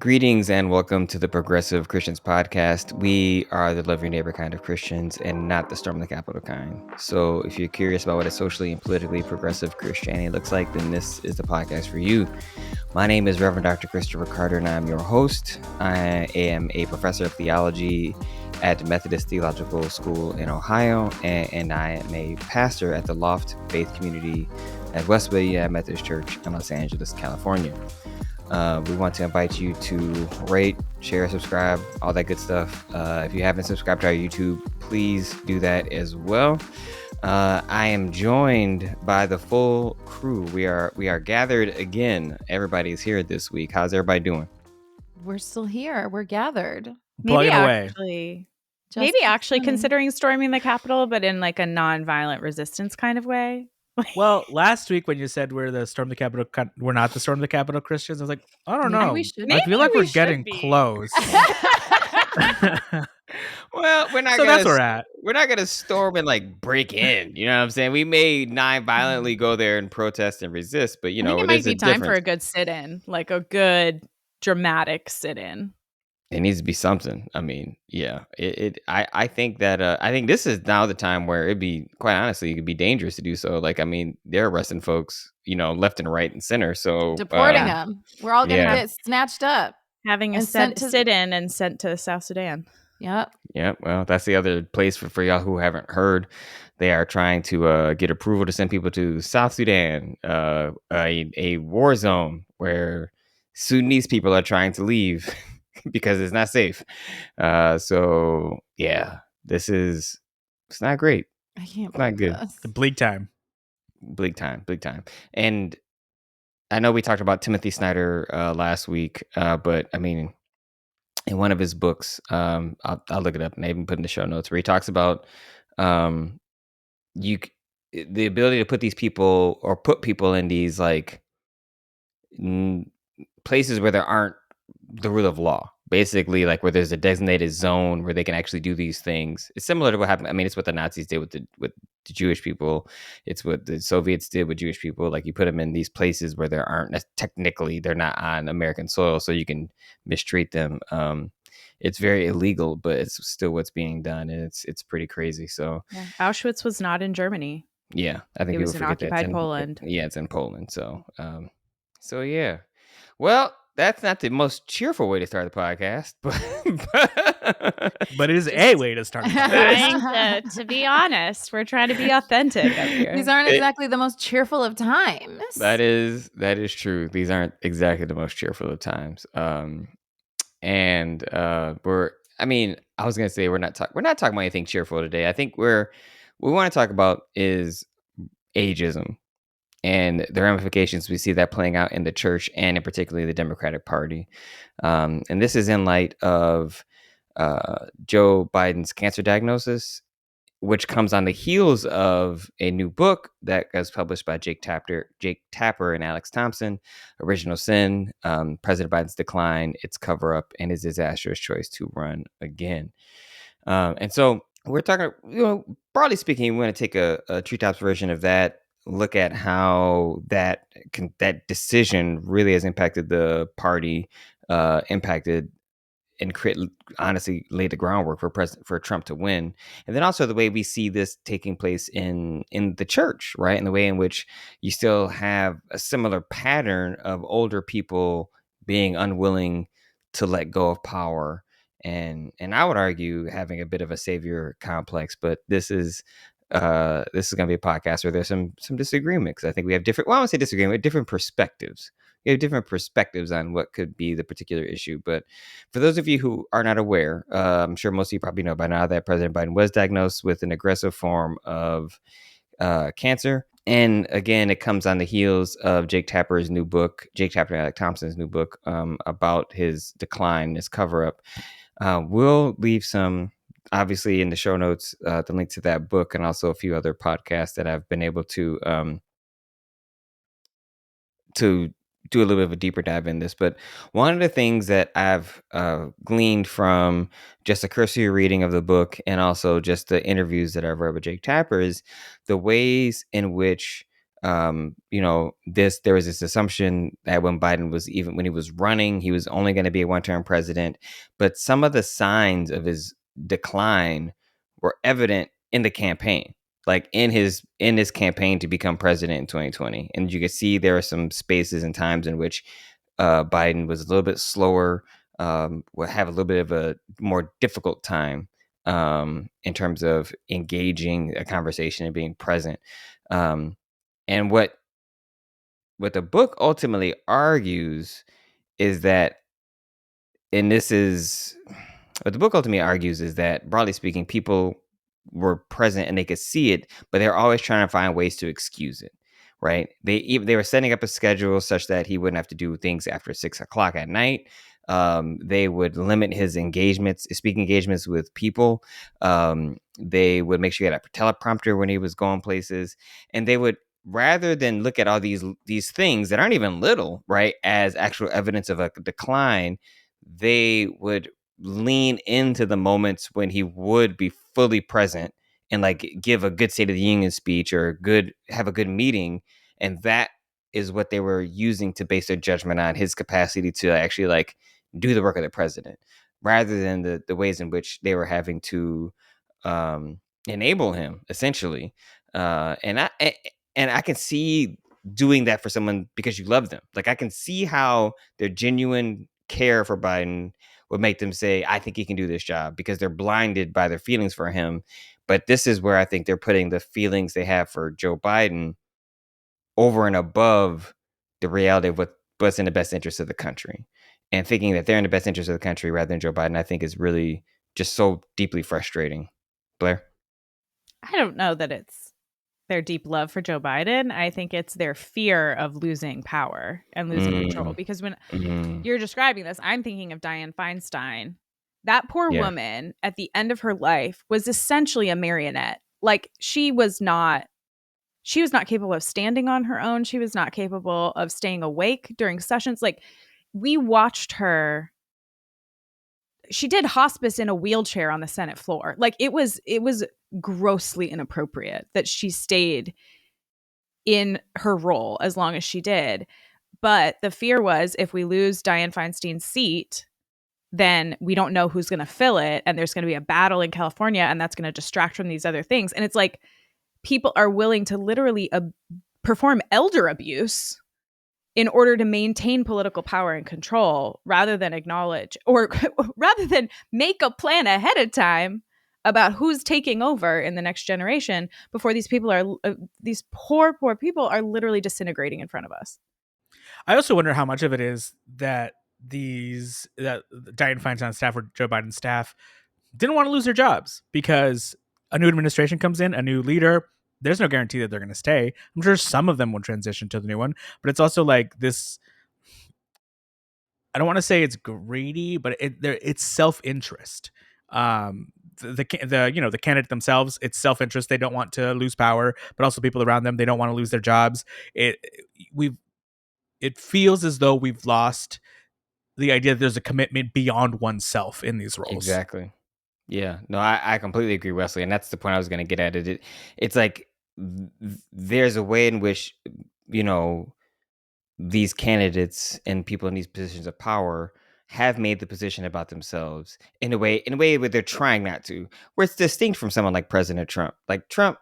Greetings and welcome to the Progressive Christians podcast. We are the love your neighbor kind of Christians and not the storm the Capitol kind. So if you're curious about what a socially and politically progressive Christianity looks like, then this is the podcast for you. My name is Reverend Dr. Christopher Carter and I'm your host. I am a professor of theology at Methodist Theological School in Ohio, and I am a pastor at the Loft Faith Community at Westwood Methodist Church in Los Angeles, California. We want to invite you to rate, share, subscribe, all that good stuff. If you haven't subscribed to our YouTube, please do that as well. I am joined by the full crew. We are gathered again. Everybody's here this week. How's everybody doing? We're still here. We're gathered. Maybe Plugging actually considering storming the Capitol, but in like a non-violent resistance kind of way. Well, last week when you said we're not the Storm the Capitol Christians, I was like, I don't know. we should. I feel like we're getting be. close. Well, we're not. So that's where we're at. We're not gonna storm and like break in. You know what I'm saying? We may non-violently go there and protest and resist, but I think it might be time for a good sit-in, like a good dramatic sit-in. It needs to be something. I mean, yeah. I think that I think this is now the time where it'd be, quite honestly, it could be dangerous to do so. Like, I mean, they're arresting folks, left and right and center. So deporting them. We're all gonna get snatched up. Having a sit-in and sent to South Sudan. Yep. Yeah. Well, that's the other place for y'all who haven't heard. They are trying to get approval to send people to South Sudan, a war zone where Sudanese people are trying to leave. Because it's not safe. So yeah, it's not great. I can't. It's not good. The bleak time. Bleak time. And I know we talked about Timothy Snyder last week, but I mean, in one of his books, I'll look it up and I even put in the show notes where he talks about the ability to put these people or put people in these like places where there aren't the rule of law, basically, like where there's a designated zone where they can actually do these things. It's similar to what happened. I mean, it's what the Nazis did with the Jewish people. It's what the Soviets did with Jewish people. Like you put them in these places where there aren't technically they're not on American soil, so you can mistreat them. It's very illegal, but it's still what's being done, and it's pretty crazy. So yeah. Auschwitz was not in Germany. Yeah, I think it was in occupied Poland. Yeah, it's in Poland. So, yeah. Well, that's not the most cheerful way to start the podcast, but it is a way to start the podcast. To be honest, we're trying to be authentic up here. These aren't exactly the most cheerful of times. That is true. These aren't exactly the most cheerful of times. I was gonna say we're not talking about anything cheerful today. I think we want to talk about is ageism. And the ramifications, we see that playing out in the church and in particularly the Democratic Party. And this is in light of Joe Biden's cancer diagnosis, which comes on the heels of a new book that was published by Jake Tapper and Alex Thompson, Original Sin, President Biden's Decline, Its Cover-Up, and His Disastrous Choice to Run Again. And so we're talking, broadly speaking, we want to take a treetops version of that, look at how that decision really has impacted the party, impacted and honestly laid the groundwork for Trump to win, and then also the way we see this taking place in the church, right? And the way in which you still have a similar pattern of older people being unwilling to let go of power, and I would argue having a bit of a savior complex. But this is going to be a podcast where there's some disagreements. I think we have different, well, I won't say disagreement, different perspectives. We have different perspectives on what could be the particular issue. But for those of you who are not aware, I'm sure most of you probably know by now that President Biden was diagnosed with an aggressive form of cancer. And again, it comes on the heels of Jake Tapper and Alex Thompson's new book about his decline, his cover-up. We'll leave some, obviously, in the show notes, the link to that book and also a few other podcasts that I've been able to do a little bit of a deeper dive in this. But one of the things that I've gleaned from just a cursory reading of the book and also just the interviews that I've read with Jake Tapper is the ways in which there was this assumption that when he was running, he was only going to be a one-term president. But some of the signs of his decline were evident in the campaign, like in his campaign to become president in 2020. And you could see there are some spaces and times in which Biden was a little bit slower, would have a little bit of a more difficult time in terms of engaging a conversation and being present. And what the book ultimately argues is that, and this is what the book ultimately argues is that, broadly speaking, people were present and they could see it, but they're always trying to find ways to excuse it. Right? They were setting up a schedule such that he wouldn't have to do things after 6 o'clock at night. They would limit his speaking engagements with people. They would make sure he had a teleprompter when he was going places, and they would, rather than look at all these things that aren't even little, right, as actual evidence of a decline, they would lean into the moments when he would be fully present and like give a good State of the Union speech or have a good meeting. And that is what they were using to base their judgment on his capacity to actually like do the work of the president, rather than the ways in which they were having to enable him, essentially. And I can see doing that for someone because you love them. Like, I can see how their genuine care for Biden would make them say, I think he can do this job, because they're blinded by their feelings for him. But this is where I think they're putting the feelings they have for Joe Biden over and above the reality of what's in the best interest of the country. And thinking that they're in the best interest of the country rather than Joe Biden, I think, is really just so deeply frustrating. Blair? I don't know that it's their deep love for Joe Biden. I think it's their fear of losing power and losing control. Because when you're describing this, I'm thinking of Dianne Feinstein. That poor woman at the end of her life was essentially a marionette. Like, she was not capable of standing on her own. She was not capable of staying awake during sessions. Like, we watched her. She did hospice in a wheelchair on the Senate floor. Like, it was grossly inappropriate that she stayed in her role as long as she did. But the fear was, if we lose Dianne Feinstein's seat, then we don't know who's going to fill it. And there's going to be a battle in California, and that's going to distract from these other things. And it's like, people are willing to literally perform elder abuse in order to maintain political power and control, rather than acknowledge, or rather than make a plan ahead of time about who's taking over in the next generation, before these poor people are literally disintegrating in front of us. I also wonder how much of it is that that Dianne Feinstein staff or Joe Biden staff didn't want to lose their jobs, because a new administration comes in, a new leader. There's no guarantee that they're going to stay. I'm sure some of them will transition to the new one, but it's also like this. I don't want to say it's greedy, but it's self-interest. The candidate themselves, it's self-interest. They don't want to lose power, but also people around them, they don't want to lose their jobs. It feels as though we've lost the idea that there's a commitment beyond oneself in these roles. Exactly. Yeah. No, I completely agree, Wesley. And that's the point I was going to get at. It's like there's a way in which, these candidates and people in these positions of power have made the position about themselves in a way where they're trying not to, where it's distinct from someone like President Trump. Like, Trump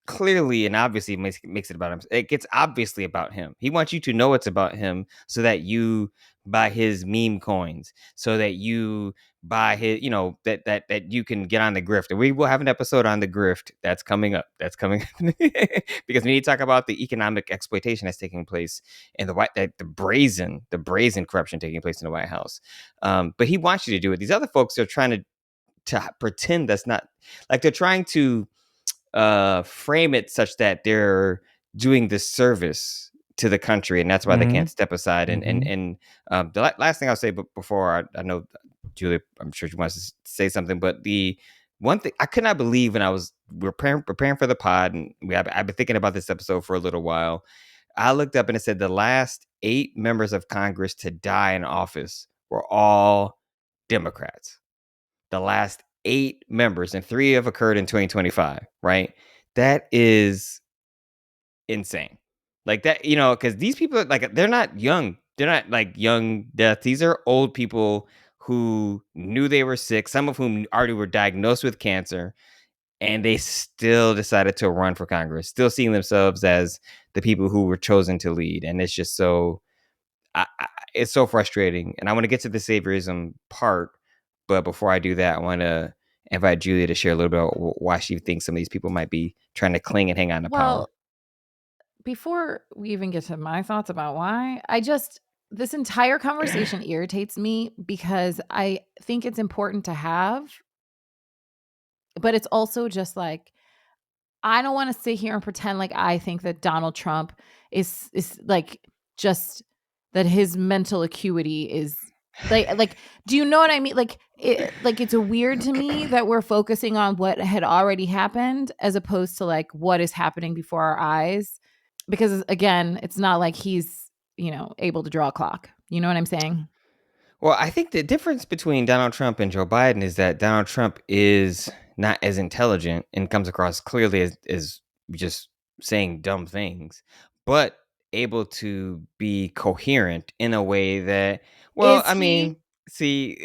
clearly and obviously makes it about him. It gets obviously about him. He wants you to know it's about him so that you buy his meme coins, so that you buy his, that you can get on the grift. And we will have an episode on the grift that's coming up. Because we need to talk about the economic exploitation that's taking place in the brazen corruption taking place in the White House. But he wants you to do it. These other folks are trying to pretend that's not, like, they're trying to frame it such that they're doing this service to the country, and that's why they can't step aside. And the last thing I'll say, but before I know Julia, I'm sure she wants to say something, but the one thing I could not believe when we're preparing for the pod, and I've been thinking about this episode for a little while. I looked up and it said the last 8 members of Congress to die in office were all Democrats. The last 8 members, and 3 have occurred in 2025, right? That is insane. Like that, because these people, like, they're not young. They're not like young death. These are old people who knew they were sick, some of whom already were diagnosed with cancer, and they still decided to run for Congress, still seeing themselves as the people who were chosen to lead. And it's just so, it's so frustrating. And I want to get to the saviorism part, but before I do that, I want to invite Julia to share a little bit about why she thinks some of these people might be trying to cling and hang on to power. Well, before we even get to my thoughts about why, this entire conversation irritates me because I think it's important to have, but it's also just like, I don't want to sit here and pretend like I think that Donald Trump is like just that his mental acuity is like do you know what I mean? Like it's a weird to me that we're focusing on what had already happened as opposed to like what is happening before our eyes. Because again, it's not like he's, able to draw a clock. You know what I'm saying? Well, I think the difference between Donald Trump and Joe Biden is that Donald Trump is not as intelligent and comes across clearly as just saying dumb things, but able to be coherent in a way that, well, Is I he? mean, see,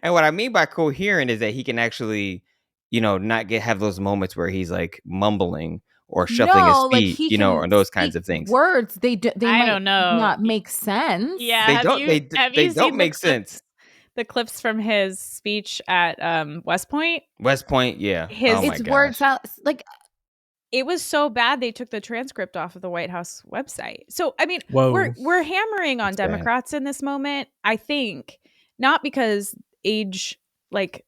and what I mean by coherent is that he can actually, not have those moments where he's like mumbling or shuffling his No, like feet, he can or those kinds speak of things. words. They I might don't know. not make sense. Yeah, They don't. have They you don't seen make sense. the clips from his speech at West Point? West Point, yeah. Oh His my It's word gosh. salad. Like, It was so bad they took the transcript off of the White House website. So I mean, Whoa. we're hammering on That's bad. Democrats in this moment. I think not because age, like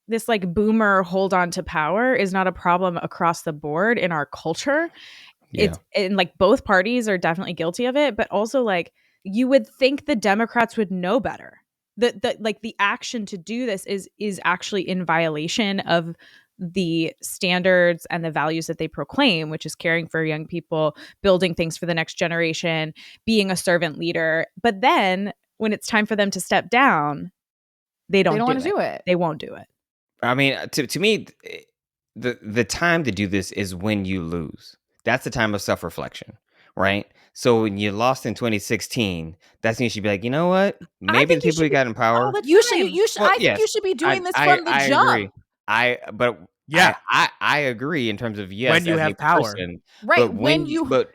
this like boomer hold on to power is not a problem across the board in our culture. Yeah. It's and like both parties are definitely guilty of it, but also like you would think the Democrats would know better. The like the action to do this is actually in violation of the standards and the values that they proclaim, which is caring for young people, building things for the next generation, being a servant leader. But then when it's time for them to step down, they don't want do to do it. They won't do it. I mean, to me, the time to do this is when you lose. That's the time of self-reflection, right? So when you lost in 2016, that's when you should be like, you know what? I Maybe the think you people should who be got in all power. the You should. time. You should. Well, I think you yes, should be doing this I from the jump. agree. Yeah. I agree in terms of yes, When you as a have power. person, Right, but when you- but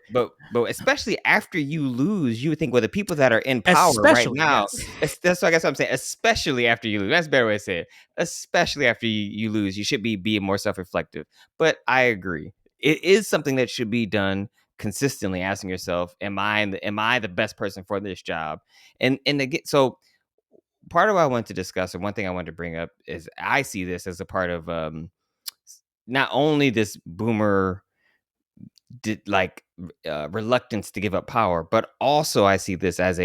especially after you lose, you would think, well, the people that are in power right Especially, now, yes. that's I guess what I'm saying. Especially after you lose, that's a better way to say it. Especially after you lose, you should be more self-reflective. But I agree, it is something that should be done consistently. Asking yourself, am I the best person for this job? And again, so part of what I want to discuss, and one thing I wanted to bring up is I see this as a part of not only this boomer reluctance to give up power, but also I see this as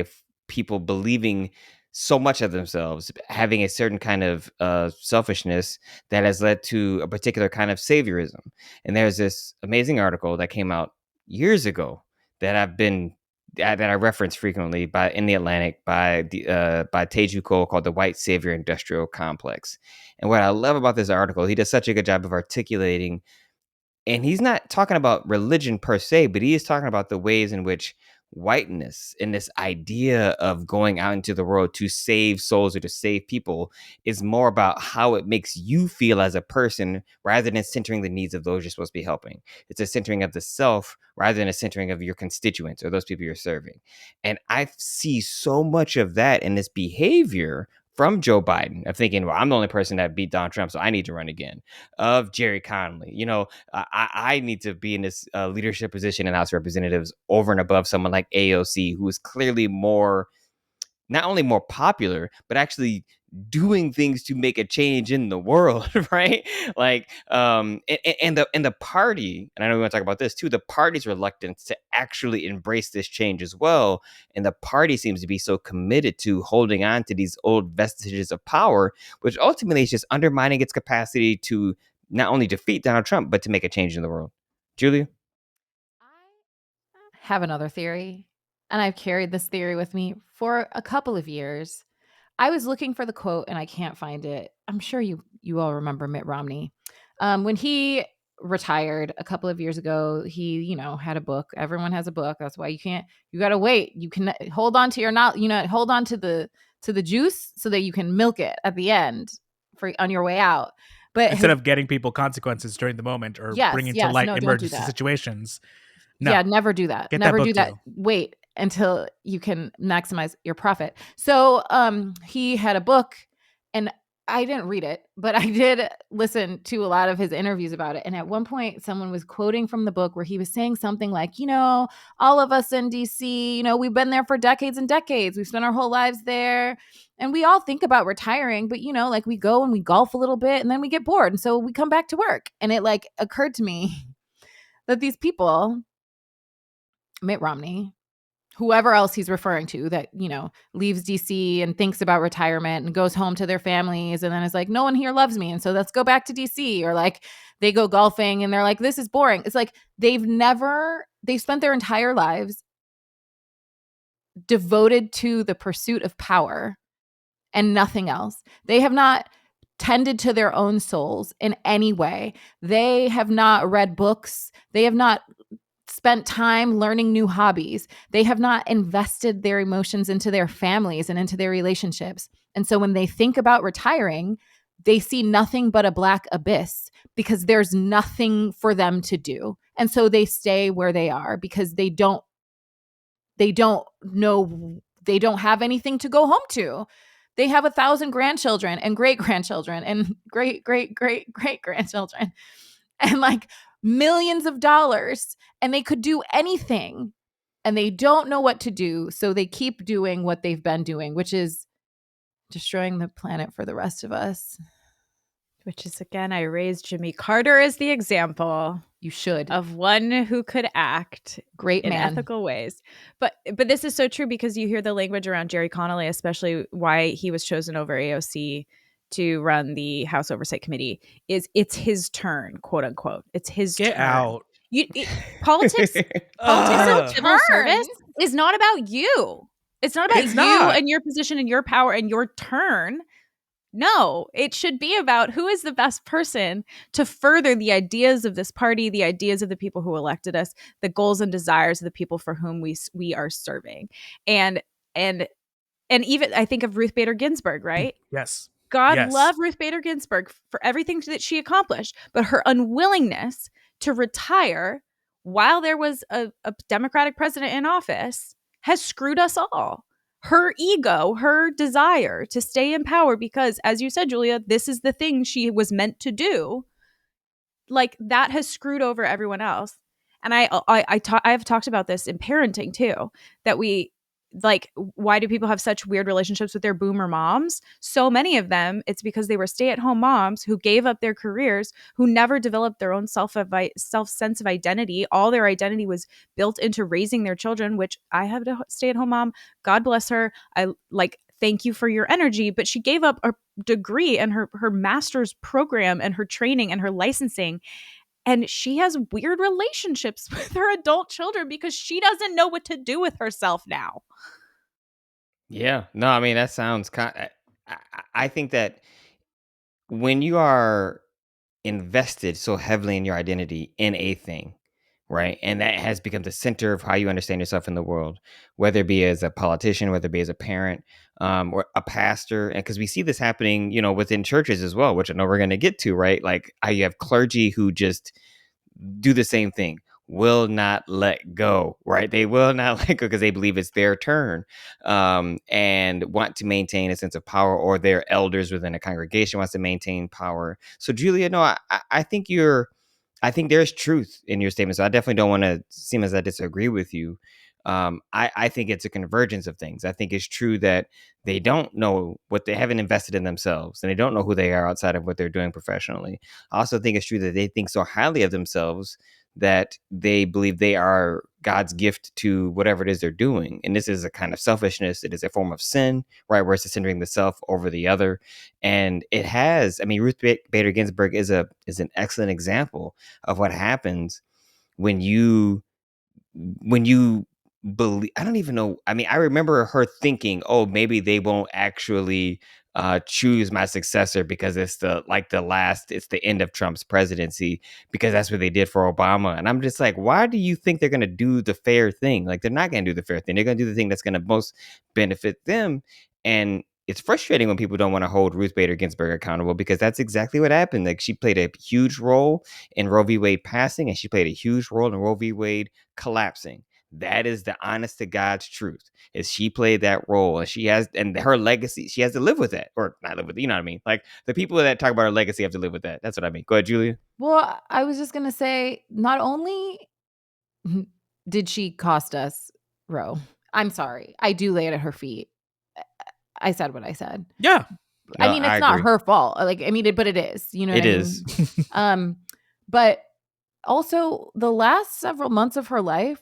people believing so much of themselves, having a certain kind of selfishness that has led to a particular kind of saviorism. And there's this amazing article that came out years ago that I reference frequently in the Atlantic by Teju Cole, called "The White Savior Industrial Complex." And what I love about this article, he does such a good job of articulating, and he's not talking about religion per se, but he is talking about the ways in which whiteness and this idea of going out into the world to save souls or to save people is more about how it makes you feel as a person rather than centering the needs of those you're supposed to be helping. It's a centering of the self rather than a centering of your constituents or those people you're serving. And I see so much of that in this behavior from Joe Biden of thinking, well, I'm the only person that beat Donald Trump, so I need to run again. Of Jerry Connolly, I need to be in this leadership position in House of Representatives over and above someone like AOC, who is clearly not only more popular, but actually doing things to make a change in the world, right? Like, and the party, and I know we want to talk about this too, the party's reluctance to actually embrace this change as well. And the party seems to be so committed to holding on to these old vestiges of power, which ultimately is just undermining its capacity to not only defeat Donald Trump, but to make a change in the world. Julia? I have another theory, and I've carried this theory with me for a couple of years. I was looking for the quote and I can't find it. I'm sure you all remember Mitt Romney. When he retired a couple of years ago. He, had a book. Everyone has a book. That's why you got to wait. You can hold on to hold on to the juice so that you can milk it at the end on your way out. But instead of getting people consequences during the moment or bringing to light no, don't do emergency that. situations. No. Yeah, never do that. Get Never that book do that. too. Wait until you can maximize your profit. So he had a book, and I didn't read it, but I did listen to a lot of his interviews about it. And at one point, someone was quoting from the book where he was saying something like, all of us in DC, we've been there for decades and decades. We've spent our whole lives there. And we all think about retiring, but, like we go and we golf a little bit and then we get bored. And so we come back to work. And it occurred to me that these people, Mitt Romney, whoever else he's referring to that, leaves DC and thinks about retirement and goes home to their families and then is like, no one here loves me. And so let's go back to DC. Or they go golfing and they're like, this is boring. It's like they've spent their entire lives devoted to the pursuit of power and nothing else. They have not tended to their own souls in any way. They have not read books. They have not spent time learning new hobbies. They have not invested their emotions into their families and into their relationships. And so when they think about retiring, they see nothing but a black abyss because there's nothing for them to do. And so they stay where they are because they don't know, they don't have anything to go home to. They have 1,000 grandchildren and great-grandchildren and great-great-great-great-grandchildren and millions of dollars, and they could do anything and they don't know what to do. So they keep doing what they've been doing, which is destroying the planet for the rest of us. Which is, again, I raised Jimmy Carter as the example. You should. Of one who could act great in man. ethical ways. But this is so true because you hear the language around Jerry Connolly, especially why he was chosen over AOC to run the House Oversight Committee, is it's his turn, quote unquote. It's his Get turn. out. Politics of civil service is not about you. It's not about and your position and your power and your turn. No, it should be about who is the best person to further the ideas of this party, the ideas of the people who elected us, the goals and desires of the people for whom we are serving. And even I think of Ruth Bader Ginsburg, right? Yes. God love Ruth Bader Ginsburg for everything that she accomplished, but her unwillingness to retire while there was a Democratic president in office has screwed us all. Her ego, her desire to stay in power because, as you said, Julia, this is the thing she was meant to do. That has screwed over everyone else. And I have talked about this in parenting too, that why do people have such weird relationships with their boomer moms? So many of them, it's because they were stay-at-home moms who gave up their careers, who never developed their own self sense of identity. All their identity was built into raising their children, which I have a stay-at-home mom. God bless her. Thank you for your energy. But she gave up a degree and her master's program and her training and her licensing. And she has weird relationships with her adult children because she doesn't know what to do with herself now. Yeah. No, I mean, that sounds I think that when you are invested so heavily in your identity in a thing, right? And that has become the center of how you understand yourself in the world, whether it be as a politician, whether it be as a parent, or a pastor. And because we see this happening, within churches as well, which I know we're going to get to, right? How you have clergy who just do the same thing, will not let go, right? They will not let go because they believe it's their turn, and want to maintain a sense of power, or their elders within a congregation wants to maintain power. So, Julia, no, I think I think there's truth in your statement. So I definitely don't want to seem as I disagree with you. I think it's a convergence of things. I think it's true that they don't know what they haven't invested in themselves, and they don't know who they are outside of what they're doing professionally. I also think it's true that they think so highly of themselves that they believe they are God's gift to whatever it is they're doing. And this is a kind of selfishness. It is a form of sin, right? Where it's centering the self over the other. And it has, Ruth Bader Ginsburg is an excellent example of what happens when you believe. I don't even know. I remember her thinking, oh, maybe they won't actually choose my successor because it's the end of Trump's presidency, because that's what they did for Obama. And I'm just like, why do you think they're going to do the fair thing? Like, they're not going to do the fair thing. They're going to do the thing that's going to most benefit them. And it's frustrating when people don't want to hold Ruth Bader Ginsburg accountable, because that's exactly what happened. Like, she played a huge role in Roe v. Wade passing, and she played a huge role in Roe v. Wade collapsing. That is the honest to God's truth. Is she played that role, and her legacy, she has to live with that, or not live with it, you know what I mean? Like, the people that talk about her legacy have to live with that. That's what I mean. Go ahead, Julia. Well, I was just gonna say, not only did she cost us Roe, I'm sorry, I do lay it at her feet. I said what I said. Yeah. I No, mean, I it's not agree. her fault. Like, I mean, but it is. You know what It I is. mean? But also, the last several months of her life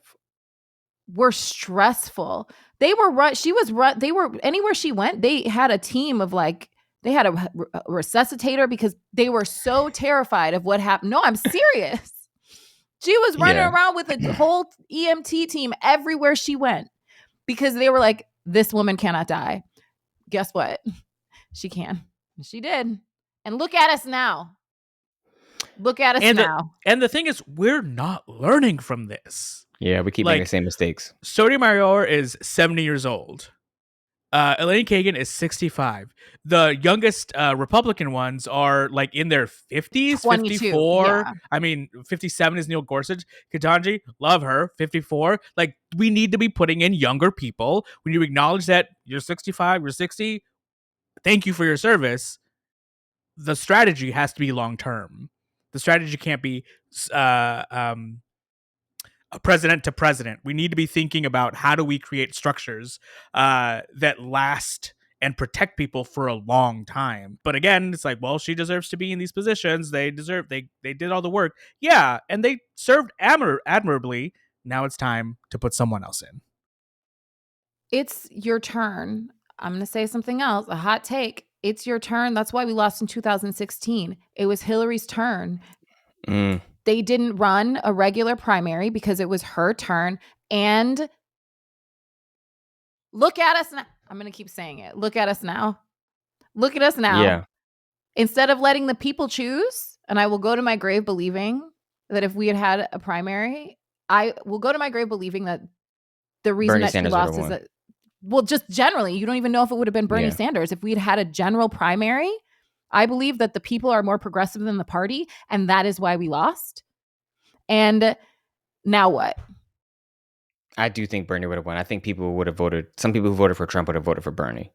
were stressful. They were she was they were anywhere she went, they had a team of like, they had a resuscitator because they were so terrified of what happened. No, I'm serious. She was running Yeah. around with a whole EMT team everywhere she went because they were like, this woman cannot die. Guess what? She can. She did. And look at us now. Look at us now. And the thing is, we're not learning from this. Yeah, we keep making the same mistakes. Sotomayor is 70 years old. Elaine Kagan is 65. The youngest Republican ones are like in their 50s, 22, 54. yeah. I mean, 57 is Neil Gorsuch. Ketanji, love her, 54. Like, we need to be putting in younger people. When you acknowledge that you're 65, you're 60, thank you for your service. The strategy has to be long term. The strategy can't be president to president. We need to be thinking about how do we create structures that last and protect people for a long time. But again, it's like, well, she deserves to be in these positions. They did all the work. Yeah, and they served admirably. Now it's time to put someone else in. It's your turn. I'm going to say something else, a hot take. It's your turn. That's why we lost in 2016. It was Hillary's turn. They didn't run a regular primary because it was her turn. And look at us now. I'm going to keep saying it. Look at us now. Look at us now. Yeah. Instead of letting the people choose, and I will go to my grave believing that if we had had a primary, I will go to my grave believing that the reason Bernie that Sanders she lost is that, well, just generally, you don't even know if it would have been Bernie Sanders. If we had had a general primary, I believe that the people are more progressive than the party, and that is why we lost. And now what? I do think Bernie would have won. I think people would have voted. Some people who voted for Trump would have voted for Bernie.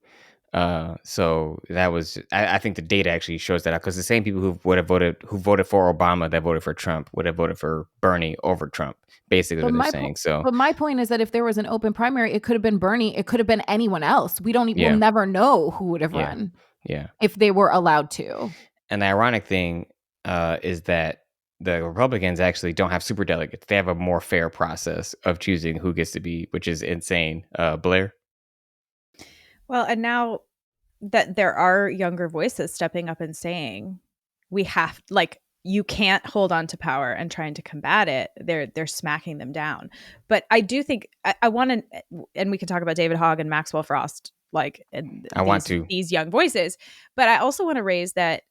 So that was. I think the data actually shows that out, because the same people who voted for Obama that voted for Trump would have voted for Bernie over Trump. Basically, what they're saying. But my point is that if there was an open primary, it could have been Bernie. It could have been anyone else. We'll never know who would have run. Yeah. If they were allowed to. And the ironic thing is that the Republicans actually don't have superdelegates. They have a more fair process of choosing who gets to be, which is insane. Blair? Well, and now that there are younger voices stepping up and saying, we have, like, you can't hold on to power and trying to combat it. They're smacking them down. But I do think I want to, and we can talk about David Hogg and Maxwell Frost, like, and these young voices. But I also want to raise that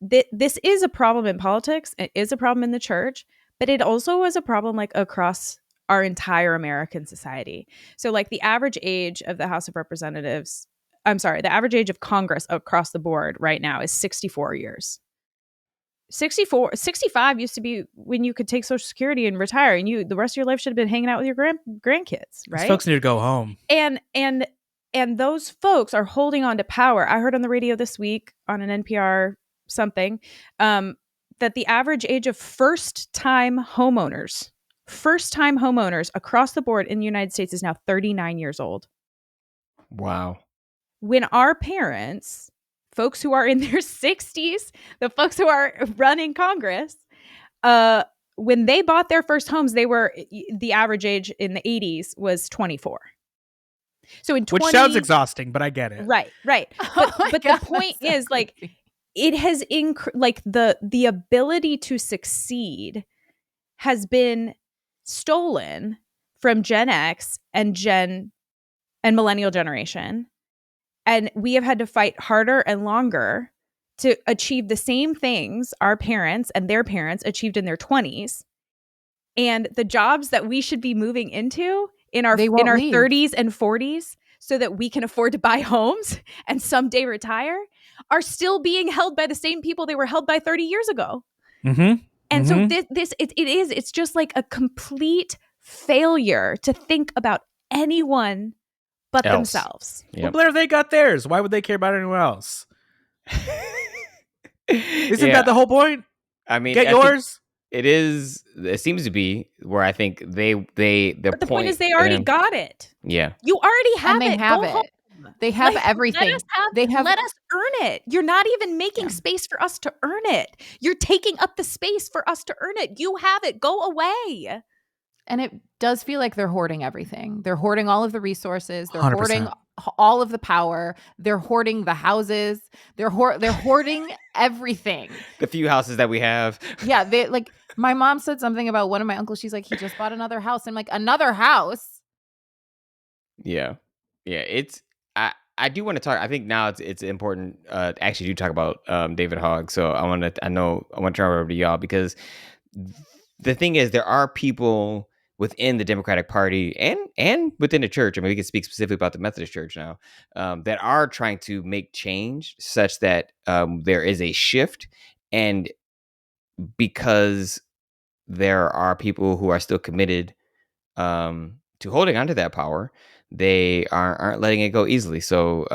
this is a problem in politics. It is a problem in the church, but it also is a problem like across our entire American society. So like the average age of the House of Representatives, the average age of Congress across the board right now is 64 years. 65 used to be when you could take Social Security and retire, and the rest of your life should have been hanging out with your grandkids, right? These folks need to go home. And those folks are holding on to power. I heard on the radio this week on an NPR something that the average age of first-time homeowners across the board in the United States is now 39 years old. Wow. When our parents, folks who are in their 60s, the folks who are running Congress, when they bought their first homes, the average age in the 80s was 24. So which sounds exhausting, but I get it. Right. But the point is, like, it has the ability to succeed has been stolen from Gen X and millennial generation. And we have had to fight harder and longer to achieve the same things our parents and their parents achieved in their 20s. And the jobs that we should be moving into in our 30s and 40s so that we can afford to buy homes and someday retire are still being held by the same people they were held by 30 years ago. Mm-hmm. And so it's just like a complete failure to think about anyone but themselves. Yep. Well, Blair, they got theirs. Why would they care about anyone else? Isn't that the whole point? I mean, get yours. It is. It seems to be where I think the point is they already got it. Yeah, you already have and they it. Have Go it. home. They have everything. Let us earn it. You're not even making space for us to earn it. You're taking up the space for us to earn it. You have it. Go away. And it does feel like they're hoarding everything. They're hoarding all of the resources. They're 100%. hoarding all of the power. They're hoarding the houses. They're hoarding everything. The few houses that we have. Yeah, they like. My mom said something about one of my uncles. She's like, he just bought another house. I'm like, another house? Yeah. It's. I do want to talk. I think now it's important. Actually, do talk about David Hogg. So I want to turn it over to y'all, because the thing is, there are people within the Democratic Party and within the church. I mean, we can speak specifically about the Methodist Church now, that are trying to make change such that there is a shift. And because there are people who are still committed to holding onto that power, they aren't letting it go easily. So,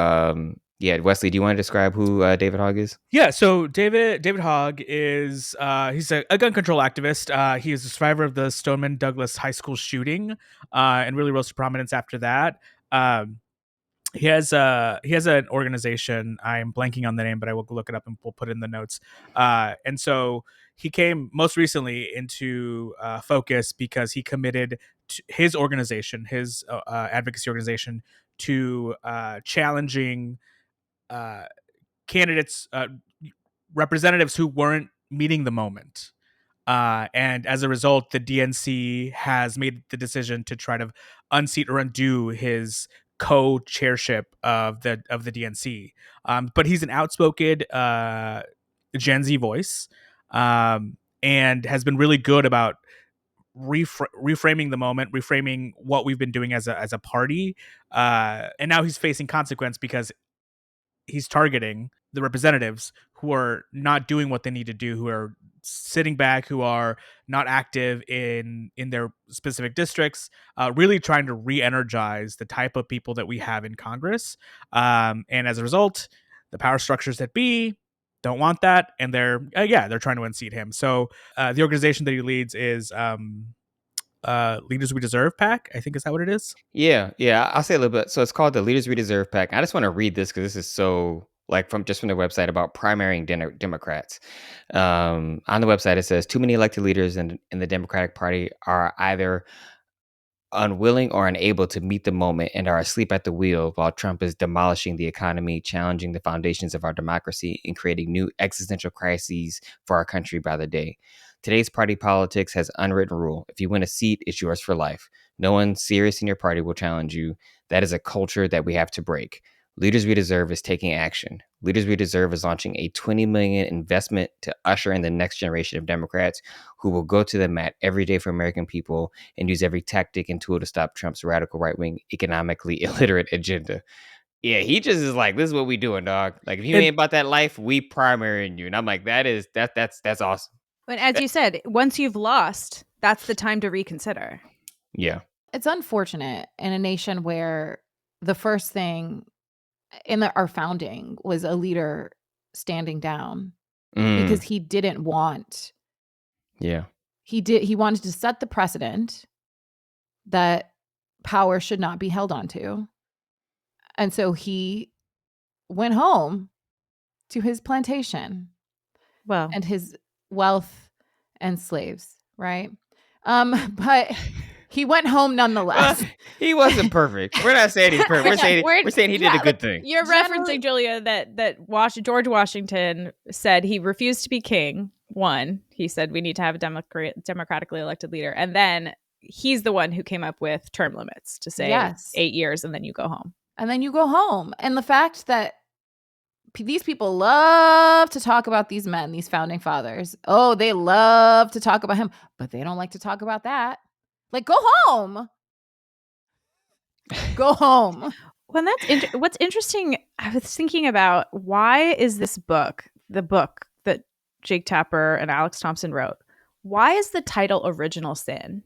Wesley, do you want to describe who David Hogg is? Yeah, so David Hogg is he's a gun control activist. He is a survivor of the Stoneman Douglas High School shooting, and really rose to prominence after that. He has an organization. I'm blanking on the name, but I will look it up and we'll put it in the notes. And so he came most recently into focus because he committed his organization, his advocacy organization, to challenging candidates, representatives who weren't meeting the moment. And as a result, the DNC has made the decision to try to unseat or undo his co-chairship of the DNC. But he's an outspoken Gen Z voice, and has been really good about reframing the moment, reframing what we've been doing as a party. And now he's facing consequence because he's targeting the representatives who are not doing what they need to do, who are sitting back, who are not active in their specific districts, really trying to re-energize the type of people that we have in Congress. And as a result, the power structures that be don't want that, and they're trying to unseat him. So the organization that he leads is Leaders We Deserve PAC, I think is that what it is? Yeah, I'll say a little bit. So it's called the Leaders We Deserve PAC. I just want to read this because this is so, like, from their website about primarying Democrats. On the website, it says too many elected leaders in the Democratic Party are either unwilling or unable to meet the moment and are asleep at the wheel while Trump is demolishing the economy, challenging the foundations of our democracy, and creating new existential crises for our country by the day. Today's party politics has unwritten rule. If you win a seat, it's yours for life. No one serious in your party will challenge you. That is a culture that we have to break. Leaders We Deserve is taking action. Leaders We Deserve is launching a $20 million investment to usher in the next generation of Democrats who will go to the mat every day for American people and use every tactic and tool to stop Trump's radical right-wing, economically illiterate agenda. Yeah, he just is like, this is what we doing, dog. Like, if you ain't about that life, we primarying you. And I'm like, that's awesome. But as you said, once you've lost, that's the time to reconsider. Yeah. It's unfortunate in a nation where the first thing in our founding was a leader standing down because he didn't want. Yeah. He wanted to set the precedent that power should not be held onto. And so he went home to his plantation. Well, and his wealth and slaves, right? But he went home nonetheless. Well, he wasn't perfect. We're not saying he's perfect. We're saying he did a good thing. You're referencing, Julia, that George Washington said he refused to be king. One, he said we need to have a democratically elected leader. And then he's the one who came up with term limits to say 8 years and then you go home. and then you go home. And the fact that these people love to talk about these men, these founding fathers. Oh, they love to talk about him, but they don't like to talk about that. Like, go home. Go home. Well, what's interesting. I was thinking about, why is this book, the book that Jake Tapper and Alex Thompson wrote, why is the title Original Sin?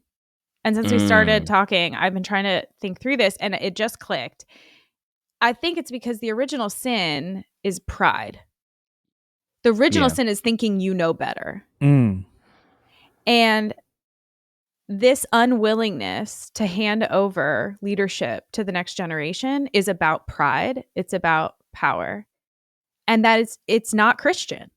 And since we started talking, I've been trying to think through this, and it just clicked. I think it's because the original sin is pride. The original sin is thinking you know better. And this unwillingness to hand over leadership to the next generation is about pride. It's about power. And it's not Christian.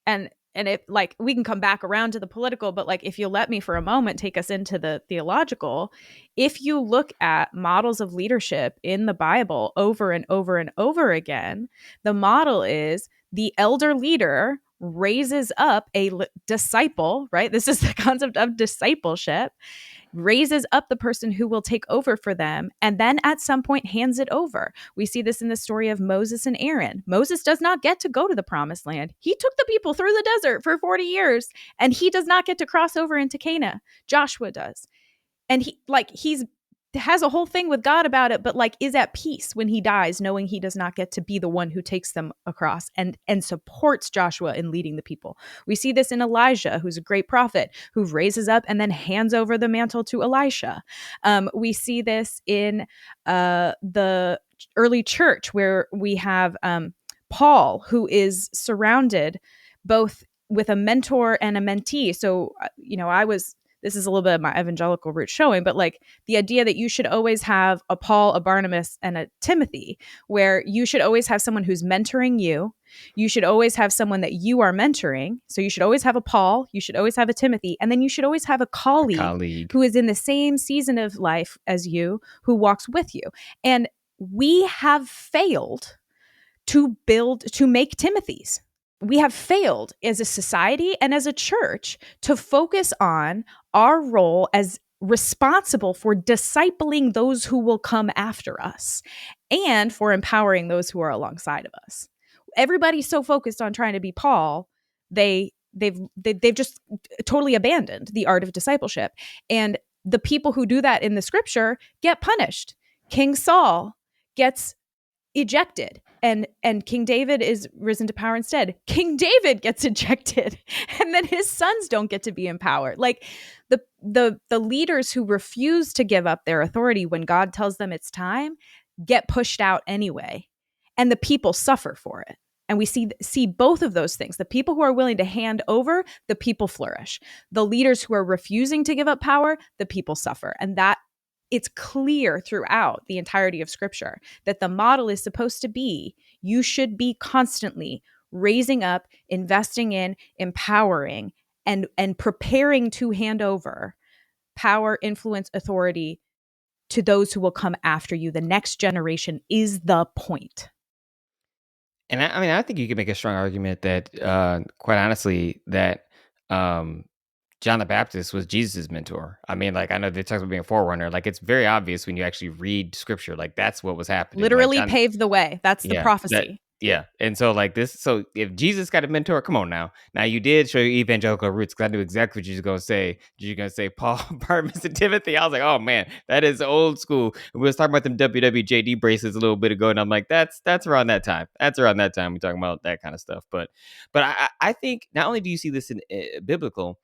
And it, like, we can come back around to the political, but like, if you let me for a moment take us into the theological, if you look at models of leadership in the Bible over and over and over again, the model is the elder leader raises up a disciple, right? This is the concept of discipleship, raises up the person who will take over for them, and then at some point hands it over. We see this in the story of Moses and Aaron. Moses does not get to go to the promised land. He took the people through the desert for 40 years, and he does not get to cross over into Canaan. Joshua does. And he's has a whole thing with God about it, but like is at peace when he dies, knowing he does not get to be the one who takes them across, and supports Joshua in leading the people. We see this in Elijah, who's a great prophet, who raises up and then hands over the mantle to Elisha. We see this in the early church, where we have Paul, who is surrounded both with a mentor and a mentee. So, this is a little bit of my evangelical root showing, but like the idea that you should always have a Paul, a Barnabas, and a Timothy, where you should always have someone who's mentoring you. You should always have someone that you are mentoring. So you should always have a Paul, you should always have a Timothy, and then you should always have a colleague who is in the same season of life as you, who walks with you. And we have failed to make Timothys. We have failed as a society and as a church to focus on our role as responsible for discipling those who will come after us and for empowering those who are alongside of us. Everybody's so focused on trying to be Paul, they've just totally abandoned the art of discipleship. And the people who do that in the scripture get punished. King Saul gets ejected, and King David is risen to power instead. King David gets ejected, and then his sons don't get to be in power. Like the leaders who refuse to give up their authority when God tells them it's time get pushed out anyway, and the people suffer for it. And we see both of those things. The people who are willing to hand over, the people flourish. The leaders who are refusing to give up power, the people suffer. And that it's clear throughout the entirety of scripture that the model is supposed to be, you should be constantly raising up, investing in, empowering, and preparing to hand over power, influence, authority to those who will come after you. The next generation is the point. And I think you can make a strong argument that, quite honestly, that John the Baptist was Jesus' mentor. I mean, like, I know they talk about being a forerunner. Like, it's very obvious when you actually read scripture. Like, that's what was happening. Literally like paved the way. That's the prophecy. And so, like, this. So, if Jesus got a mentor, come on now. Now, you did show your evangelical roots, because I knew exactly what you were going to say. You're going to say Paul, Barnabas, and Timothy. I was like, oh man, that is old school. And we was talking about them WWJD bracelets a little bit ago, and I'm like, that's around that time. That's around that time we're talking about that kind of stuff. But I think not only do you see this in biblical,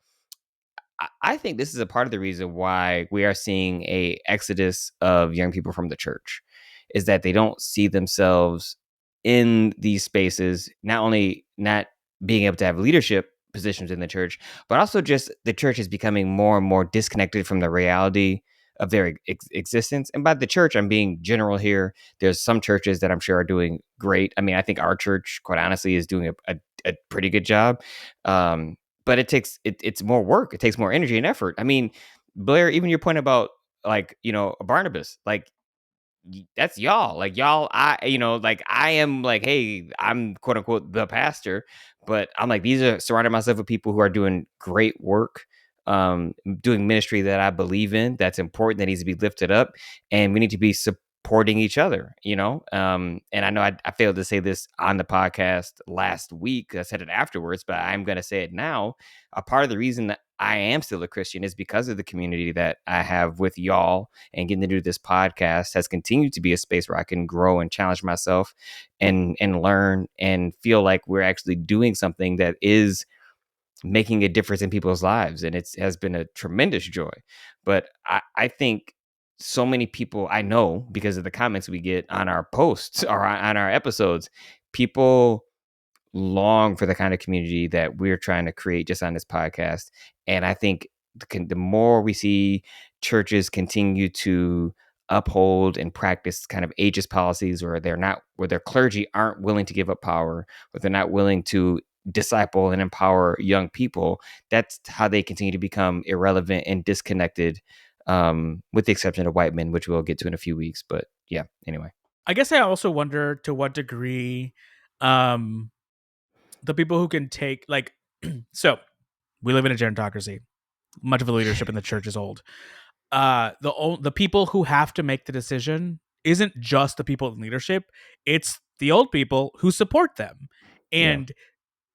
I think this is a part of the reason why we are seeing a exodus of young people from the church, is that they don't see themselves in these spaces, not only not being able to have leadership positions in the church, but also just the church is becoming more and more disconnected from the reality of their existence. And by the church, I'm being general here. There's some churches that I'm sure are doing great. I mean, I think our church, quite honestly, is doing a pretty good job. But it's more work. It takes more energy and effort. I mean, Blair, even your point about, like, Barnabas, like, that's y'all. Like, y'all, I am like, hey, I'm quote unquote the pastor, but I'm like, these are surrounding myself with people who are doing great work, doing ministry that I believe in, that's important, that needs to be lifted up, and we need to be supporting each other, and I know I failed to say this on the podcast last week. I said it afterwards, but I'm going to say it now. A part of the reason that I am still a Christian is because of the community that I have with y'all, and getting to do this podcast has continued to be a space where I can grow and challenge myself and learn and feel like we're actually doing something that is making a difference in people's lives. And it has been a tremendous joy. But I think so many people I know, because of the comments we get on our posts or on our episodes, people long for the kind of community that we're trying to create just on this podcast. And I think the more we see churches continue to uphold and practice kind of ageist policies, where their clergy aren't willing to give up power, where they're not willing to disciple and empower young people, that's how they continue to become irrelevant and disconnected, with the exception of white men, which we'll get to in a few weeks. But yeah, anyway. I guess I also wonder to what degree the people who can take, like, so we live in a gerontocracy. Much of the leadership in the church is old. The people who have to make the decision isn't just the people in leadership, it's the old people who support them. And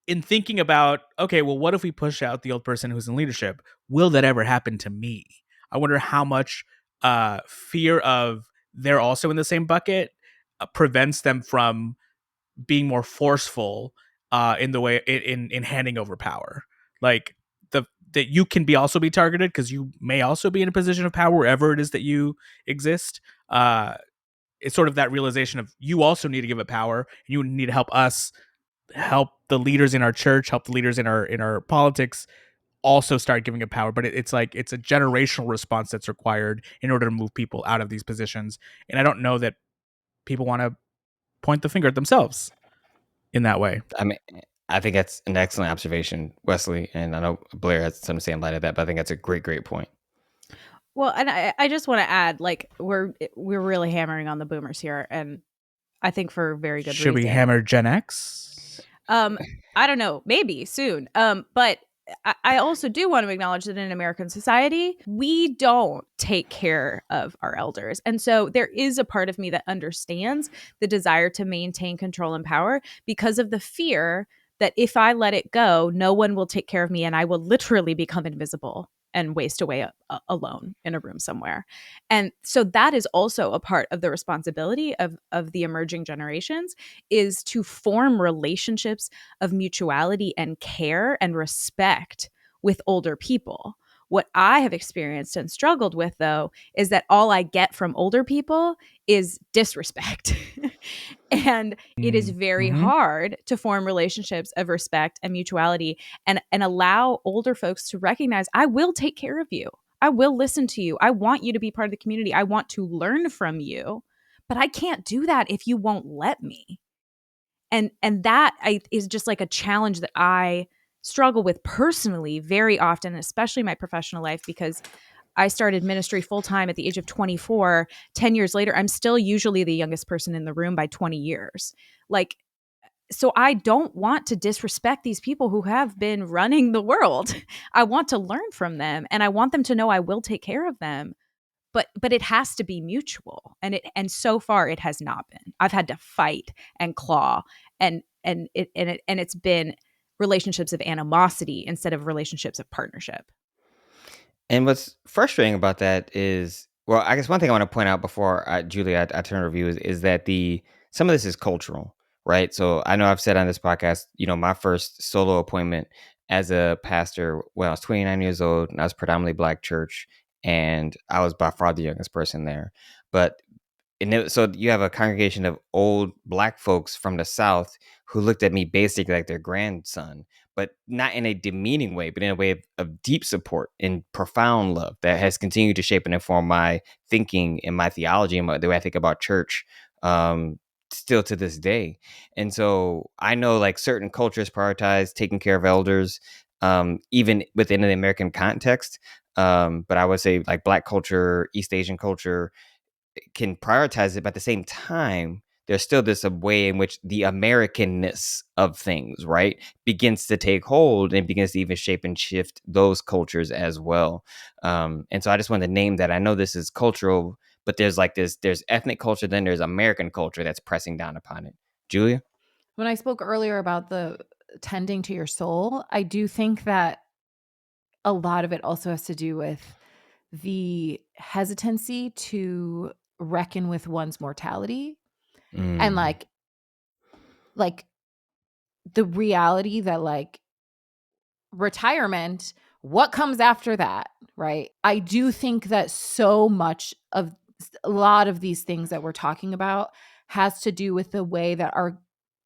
in thinking about, okay, well, what if we push out the old person who's in leadership? Will that ever happen to me? I wonder how much fear of they're also in the same bucket prevents them from being more forceful in the way in handing over power. Like that you can also be targeted because you may also be in a position of power wherever it is that you exist. It's sort of that realization of you also need to give it power, and you need to help us, help the leaders in our church, help the leaders in our politics also start giving it power. But it's like it's a generational response that's required in order to move people out of these positions. And I don't know that people want to point the finger at themselves in that way. I mean, I think that's an excellent observation, Wesley. And I know Blair has something to say in light of that, but I think that's a great point. Well, and I just want to add, like, we're really hammering on the boomers here, and I think for very good reason. Should we hammer Gen X? I don't know, maybe soon. But I also do want to acknowledge that in American society, we don't take care of our elders. And so there is a part of me that understands the desire to maintain control and power because of the fear that if I let it go, no one will take care of me and I will literally become invisible and waste away alone in a room somewhere. And so that is also a part of the responsibility of the emerging generations, is to form relationships of mutuality and care and respect with older people. What I have experienced and struggled with, though, is that all I get from older people is disrespect. And it is very hard to form relationships of respect and mutuality and allow older folks to recognize, I will take care of you. I will listen to you. I want you to be part of the community. I want to learn from you, but I can't do that if you won't let me. And that is just like a challenge that I struggle with personally very often, especially in my professional life, because I started ministry full-time at the age of 24. 10 years later, I'm still usually the youngest person in the room by 20 years. Like, so I don't want to disrespect these people who have been running the world. I want to learn from them, and I want them to know I will take care of them. But it has to be mutual, and so far it has not been. I've had to fight and claw, and it's been relationships of animosity instead of relationships of partnership. And what's frustrating about that is, well, I guess one thing I want to point out before Julie, I turn to review is that some of this is cultural, right? So I know I've said on this podcast, my first solo appointment as a pastor when I was 29 years old, and I was predominantly Black church, and I was by far the youngest person there. But so you have a congregation of old Black folks from the South who looked at me basically like their grandson, but not in a demeaning way, but in a way of deep support and profound love that has continued to shape and inform my thinking and my theology and the way I think about church, still to this day. And so I know, like, certain cultures prioritize taking care of elders, even within the American context. But I would say, like, Black culture, East Asian culture can prioritize it, but at the same time, there's still this way in which the Americanness of things, right, begins to take hold and begins to even shape and shift those cultures as well. And so I just wanted to name that. I know this is cultural, but there's like there's ethnic culture, then there's American culture that's pressing down upon it. Julia? When I spoke earlier about the tending to your soul, I do think that a lot of it also has to do with the hesitancy to reckon with one's mortality and like the reality that like retirement, what comes after that, right? I do think that so much of a lot of these things that we're talking about has to do with the way that our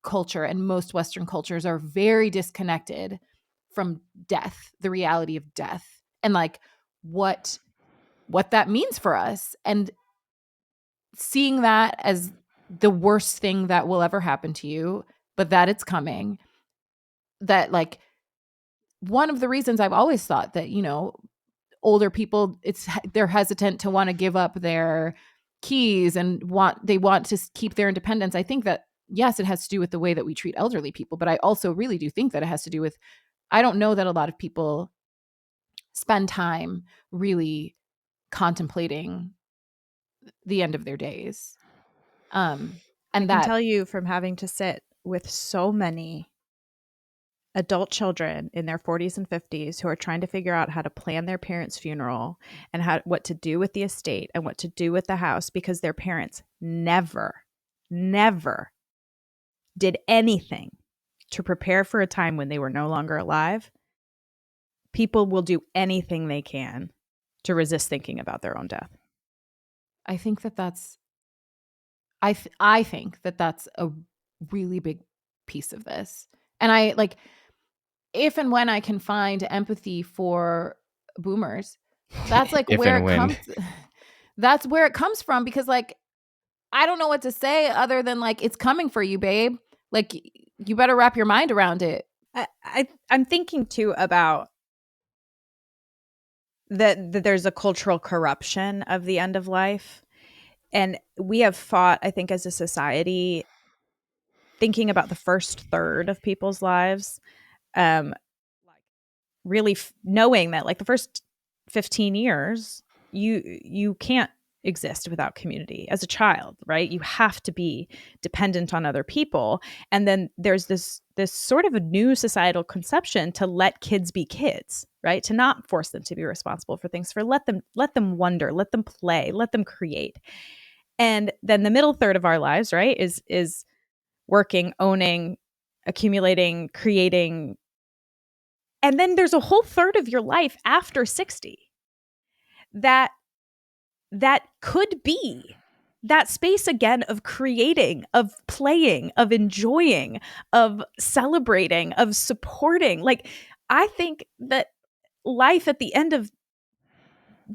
culture and most Western cultures are very disconnected from death, the reality of death, and like what that means for us, and seeing that as the worst thing that will ever happen to you, but that it's coming. That like one of the reasons I've always thought that, you know, older people, they're hesitant to want to give up their keys and they want to keep their independence. I think that yes, it has to do with the way that we treat elderly people, but I also really do think that it has to do with, I don't know that a lot of people spend time really contemplating the end of their days. And I can tell you from having to sit with so many adult children in their 40s and 50s who are trying to figure out how to plan their parents' funeral and what to do with the estate and what to do with the house, because their parents never did anything to prepare for a time when they were no longer alive. People will do anything they can to resist thinking about their own death. I think that that's I think that that's a really big piece of this. And I like, if and when I can find empathy for boomers, that's like where it comes. That's where it comes from, because like I don't know what to say other than like, it's coming for you, babe. Like you better wrap your mind around it. I'm thinking too about that there's a cultural corruption of the end of life. And we have fought, I think, as a society, thinking about the first third of people's lives, really knowing that like the first 15 years, you can't exist without community as a child, right? You have to be dependent on other people. And then there's this sort of a new societal conception to let kids be kids, right? To not force them to be responsible for things, for let them wonder, let them play, let them create. And then the middle third of our lives, right, is working, owning, accumulating, creating. And then there's a whole third of your life after 60 that could be that space again of creating, of playing, of enjoying, of celebrating, of supporting. Like, I think that life at the end of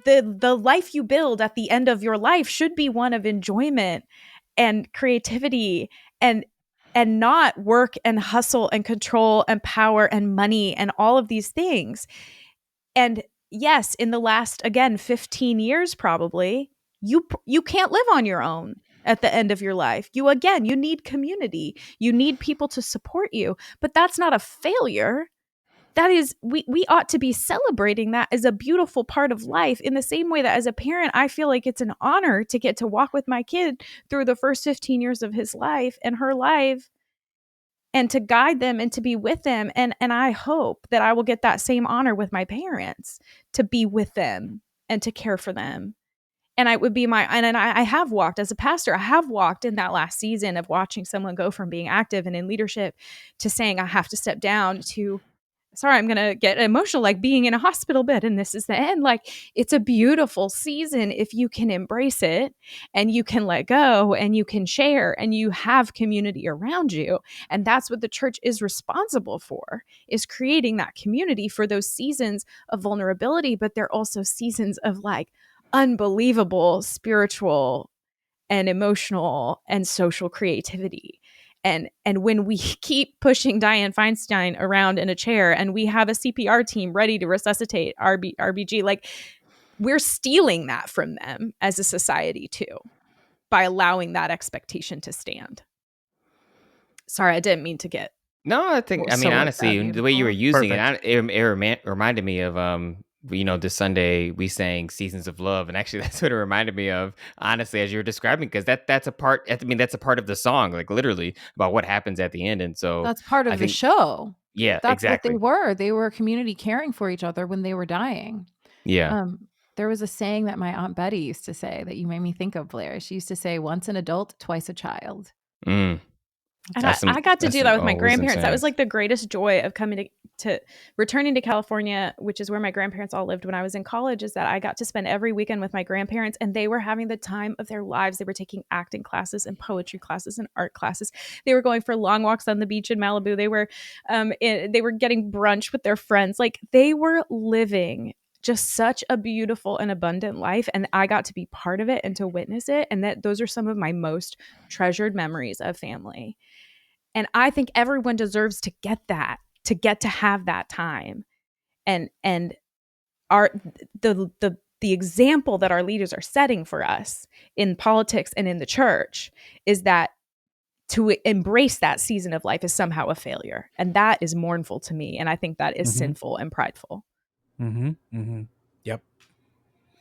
the life you build at the end of your life should be one of enjoyment and creativity and not work and hustle and control and power and money and all of these things. And yes, in the last, again, 15 years, probably, you can't live on your own at the end of your life. You need community. You need people to support you, but that's not a failure. That is, we ought to be celebrating that as a beautiful part of life, in the same way that as a parent, I feel like it's an honor to get to walk with my kid through the first 15 years of his life and her life, and to guide them and to be with them. And I hope that I will get that same honor with my parents, to be with them and to care for them. And I would be I have walked as a pastor, I have walked in that last season of watching someone go from being active and in leadership to saying, I have to step down, to, sorry, I'm going to get emotional, like being in a hospital bed and this is the end. Like, it's a beautiful season if you can embrace it and you can let go and you can share and you have community around you. And that's what the church is responsible for, is creating that community for those seasons of vulnerability, but they're also seasons of like unbelievable spiritual and emotional and social creativity. And when we keep pushing Dianne Feinstein around in a chair and we have a CPR team ready to resuscitate RBG, like, we're stealing that from them as a society too, by allowing that expectation to stand. Sorry, I didn't mean to get. No, I think, I mean, honestly, the way you were using it reminded me of this Sunday we sang Seasons of Love. And actually that's what it reminded me of, honestly, as you were describing, because that's a part, I mean, that's a part of the song, like literally about what happens at the end. And so That's part I of the think, show. yeah, That's what they exactly. were. They were a community caring for each other when they were dying. Yeah. There was a saying that my Aunt Betty used to say that you made me think of, Blair. She used to say, once an adult, twice a child. Mm. And I got to do that with my wisdom grandparents. That was sayings. like the greatest joy of coming to returning to California, which is where my grandparents all lived when I was in college, is that I got to spend every weekend with my grandparents, and they were having the time of their lives. They were taking acting classes and poetry classes and art classes. They were going for long walks on the beach in Malibu. They were getting brunch with their friends. Like, they were living just such a beautiful and abundant life, and I got to be part of it and to witness it. And those are some of my most treasured memories of family. And I think everyone deserves to get that, to get to have that time. And our the example that our leaders are setting for us in politics and in the church is that to embrace that season of life is somehow a failure. And that is mournful to me. And I think that is sinful and prideful. Yep.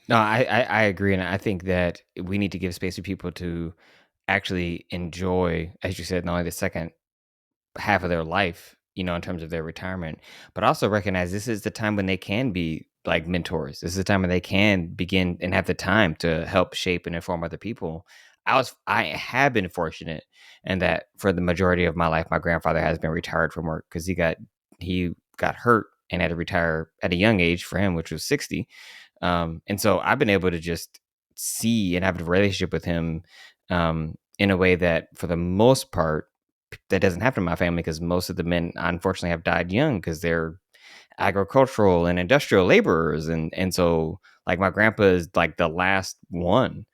No, I agree. And I think that we need to give space for people to actually enjoy, as you said, not only the second half of their life, in terms of their retirement, but also recognize this is the time when they can be like mentors. This is the time when they can begin and have the time to help shape and inform other people. I have been fortunate in that for the majority of my life, my grandfather has been retired from work because he got hurt and had to retire at a young age for him, which was 60. And so I've been able to just see and have a relationship with him in a way that, for the most part, that doesn't happen in my family, because most of the men, unfortunately, have died young because they're agricultural and industrial laborers. And so, like, my grandpa is like the last one,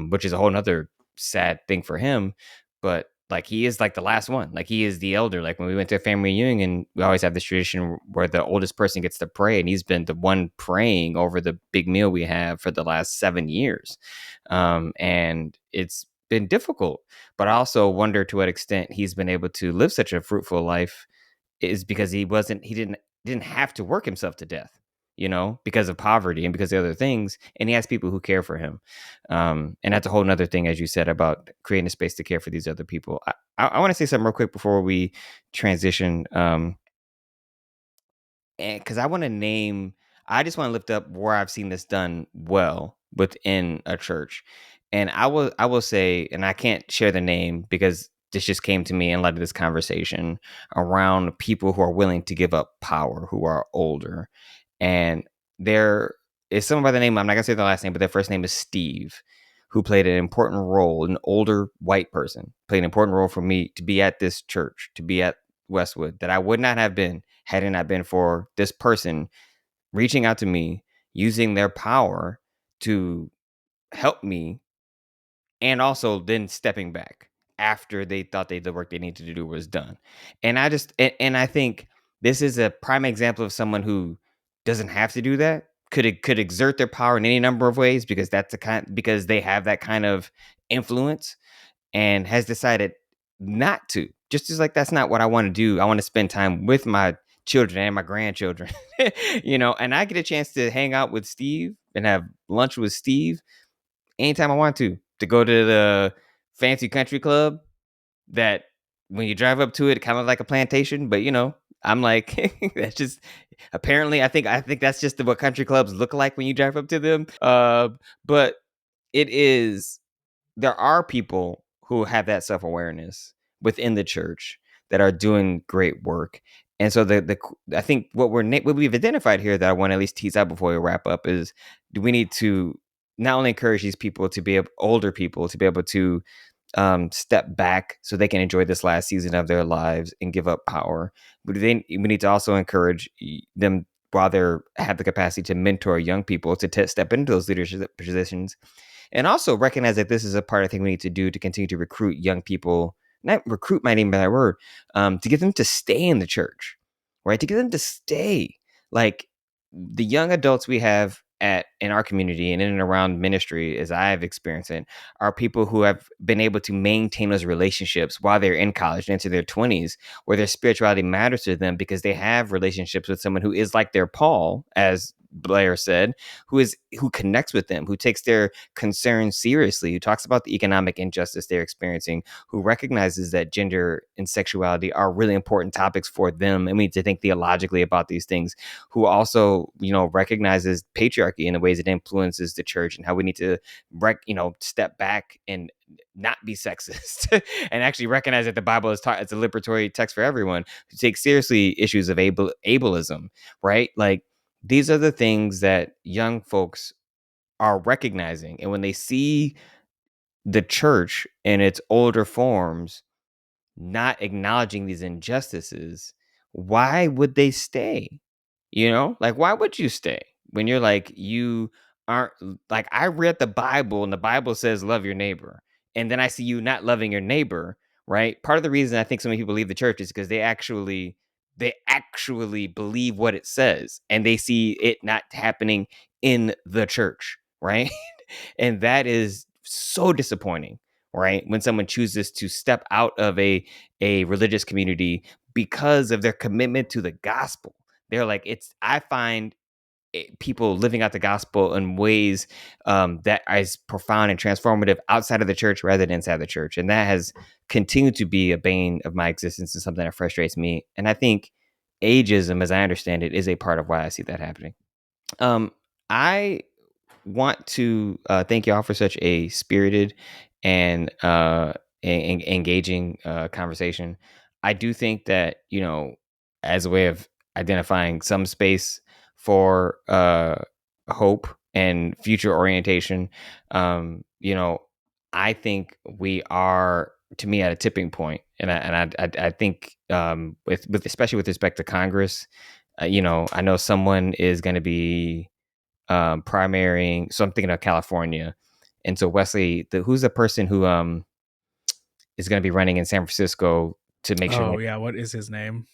which is a whole nother sad thing for him. But like, he is like the last one, like he is the elder. Like, when we went to a family reunion, we always have this tradition where the oldest person gets to pray, and he's been the one praying over the big meal we have for the last 7 years. And it's been difficult, but I also wonder to what extent he's been able to live such a fruitful life is because he didn't have to work himself to death, because of poverty and because of other things. And he has people who care for him. And that's a whole nother thing, as you said, about creating a space to care for these other people. I want to say something real quick before we transition. Because I just want to lift up where I've seen this done well within a church. And I will say, and I can't share the name because this just came to me in light of this conversation around people who are willing to give up power, who are older. And there is someone by the name, I'm not going to say the last name, but their first name is Steve, who played an important role, an older white person, played an important role for me to be at this church, to be at Westwood, that I would not have been had it not been for this person reaching out to me, using their power to help me, and also then stepping back after they thought the work they needed to do was done. And I think this is a prime example of someone who doesn't have to do that, could exert their power in any number of ways, because because they have that kind of influence, and has decided not to. Just as, like, that's not what I want to do. I want to spend time with my children and my grandchildren, and I get a chance to hang out with Steve and have lunch with Steve anytime I want to go to the fancy country club that when you drive up to it, kind of like a plantation, but I'm like, that's just, apparently, I think that's just what country clubs look like when you drive up to them. But there are people who have that self-awareness within the church that are doing great work. And so I think what we've identified here that I want to at least tease out before we wrap up is, do we need to not only encourage these people to be older people to be able to step back so they can enjoy this last season of their lives and give up power, but we need to also encourage them, while they have the capacity to mentor young people to step into those leadership positions. And also recognize that this is a part I think we need to do to continue to recruit young people. Not recruit might even be that word. To get them to stay in the church, right? To get them to stay. Like, the young adults we have in our community and in and around ministry, as I've experienced it, are people who have been able to maintain those relationships while they're in college and into their 20s, where their spirituality matters to them because they have relationships with someone who is like their Paul, as Blair said, who connects with them, who takes their concerns seriously, who talks about the economic injustice they're experiencing, who recognizes that gender and sexuality are really important topics for them, and we need to think theologically about these things, who also, recognizes patriarchy in the ways it influences the church, and how we need to step back and not be sexist and actually recognize that the Bible is it's a liberatory text for everyone, who takes seriously issues of ableism, right? Like, these are the things that young folks are recognizing. And when they see the church in its older forms not acknowledging these injustices, why would they stay? Like, why would you stay when you're like, you aren't like, I read the Bible and the Bible says love your neighbor, and then I see you not loving your neighbor, right? Part of the reason I think so many people leave the church is because they actually believe what it says, and they see it not happening in the church, right? And that is so disappointing, right? When someone chooses to step out of a religious community because of their commitment to the gospel. They're like, I find people living out the gospel in ways that is profound and transformative outside of the church rather than inside the church. And that has continued to be a bane of my existence and something that frustrates me. And I think ageism, as I understand it, is a part of why I see that happening. I want to thank y'all for such a spirited and engaging conversation. I do think that, as a way of identifying some space for hope and future orientation, I think we are, to me, at a tipping point, and I think with especially with respect to Congress, I know someone is going to be primarying. So I'm thinking of California, and so Wesley, who's the person who is going to be running in San Francisco to make sure. Oh yeah, what is his name?